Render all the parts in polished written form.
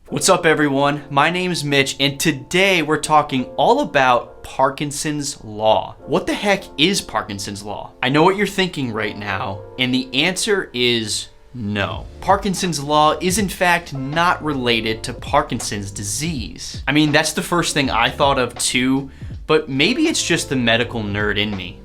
What's up, everyone? My name's Mitch, and today we're talking all about Parkinson's Law. What the heck is Parkinson's Law? I know what you're thinking right now, and the answer is no. Parkinson's Law is in fact not related to Parkinson's disease. I mean, that's the first thing I thought of too, but maybe it's just the medical nerd in me.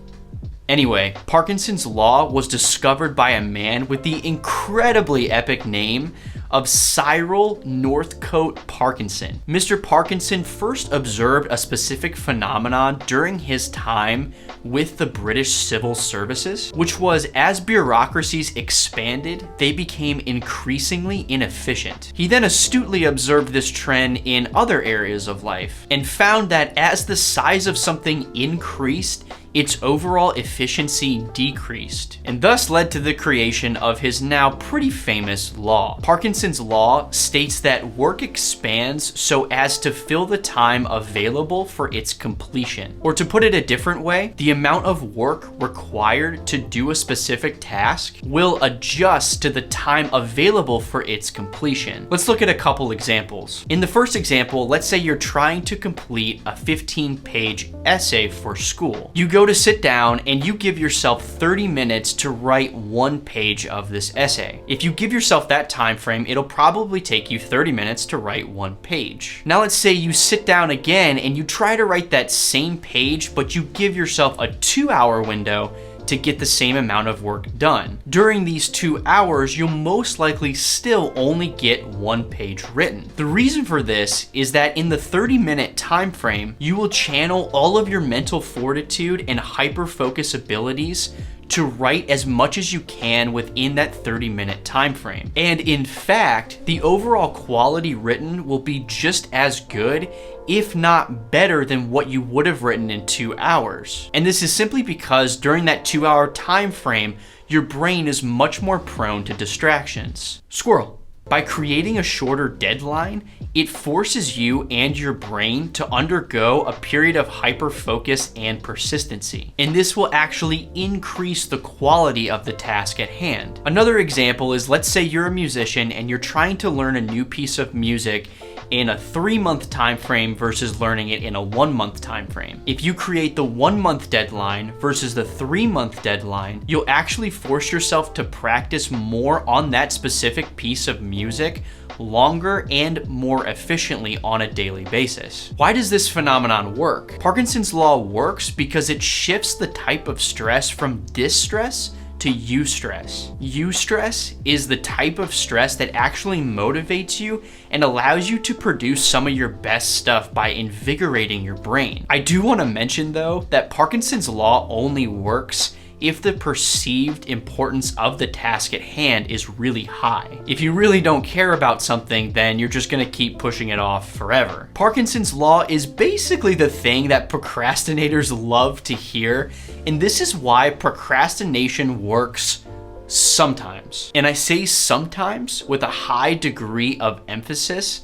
Anyway, Parkinson's Law was discovered by a man with the incredibly epic name of Cyril Northcote Parkinson. Mr. Parkinson first observed a specific phenomenon during his time with the British Civil Services, which was as bureaucracies expanded, they became increasingly inefficient. He then astutely observed this trend in other areas of life and found that as the size of something increased, its overall efficiency decreased, and thus led to the creation of his now pretty famous law. Parkinson's Law states that work expands so as to fill the time available for its completion. Or to put it a different way, the amount of work required to do a specific task will adjust to the time available for its completion. Let's look at a couple examples. In the first example, let's say you're trying to complete a 15-page essay for school. You go to sit down and you give yourself 30 minutes to write one page of this essay. If you give yourself that time frame, it'll probably take you 30 minutes to write one page. Now let's say you sit down again and you try to write that same page, but you give yourself a 2-hour window to get the same amount of work done. During these 2 hours, you'll most likely still only get one page written. The reason for this is that in the 30-minute time frame, you will channel all of your mental fortitude and hyper-focus abilities to write as much as you can within that 30-minute time frame. And in fact, the overall quality written will be just as good, if not better, than what you would have written in 2 hours. And this is simply because during that 2-hour time frame, your brain is much more prone to distractions. Squirrel. By creating a shorter deadline, it forces you and your brain to undergo a period of hyper-focus and persistency. And this will actually increase the quality of the task at hand. Another example is, let's say you're a musician and you're trying to learn a new piece of music in a 3-month time frame versus learning it in a 1-month time frame. If you create the 1-month deadline versus the 3-month deadline, you'll actually force yourself to practice more on that specific piece of music longer and more efficiently on a daily basis. Why does this phenomenon work? Parkinson's Law works because it shifts the type of stress from distress to eustress. Eustress is the type of stress that actually motivates you and allows you to produce some of your best stuff by invigorating your brain. I do want to mention though that Parkinson's Law only works if the perceived importance of the task at hand is really high. If you really don't care about something, then you're just gonna keep pushing it off forever. Parkinson's Law is basically the thing that procrastinators love to hear, and this is why procrastination works sometimes. And I say sometimes with a high degree of emphasis,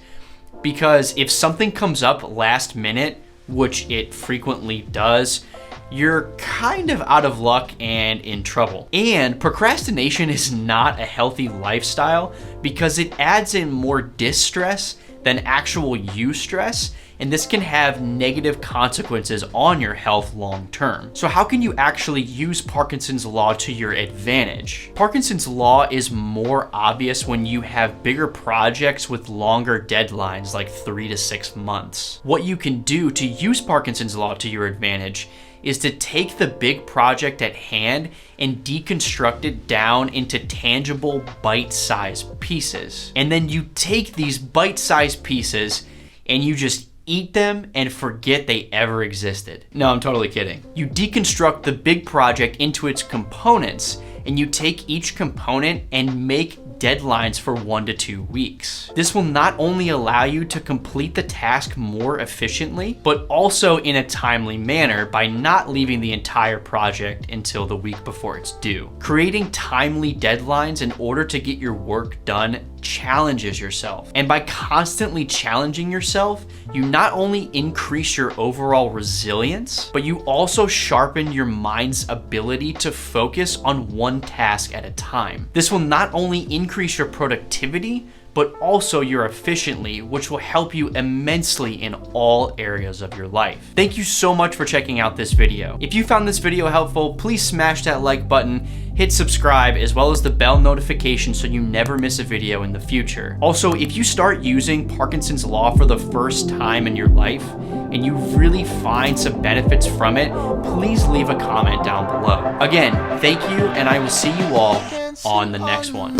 because if something comes up last minute, which it frequently does, you're kind of out of luck and in trouble. And procrastination is not a healthy lifestyle because it adds in more distress than actual eustress, and this can have negative consequences on your health long term. So how can you actually use Parkinson's Law to your advantage? Parkinson's Law is more obvious when you have bigger projects with longer deadlines, like 3 to 6 months. What you can do to use Parkinson's Law to your advantage is to take the big project at hand and deconstruct it down into tangible bite-sized pieces. And then you take these bite-sized pieces and you just eat them and forget they ever existed. No, I'm totally kidding. You deconstruct the big project into its components, and you take each component and make deadlines for 1 to 2 weeks. This will not only allow you to complete the task more efficiently, but also in a timely manner by not leaving the entire project until the week before it's due. Creating timely deadlines in order to get your work done challenges yourself. And by constantly challenging yourself, you not only increase your overall resilience, but you also sharpen your mind's ability to focus on one task at a time. This will not only increase your productivity, but also your efficiently, which will help you immensely in all areas of your life. Thank you so much for checking out this video. If you found this video helpful, please smash that like button, hit subscribe, as well as the bell notification so you never miss a video in the future. Also, if you start using Parkinson's Law for the first time in your life, and you really find some benefits from it, please leave a comment down below. Again, thank you, and I will see you all on the next one.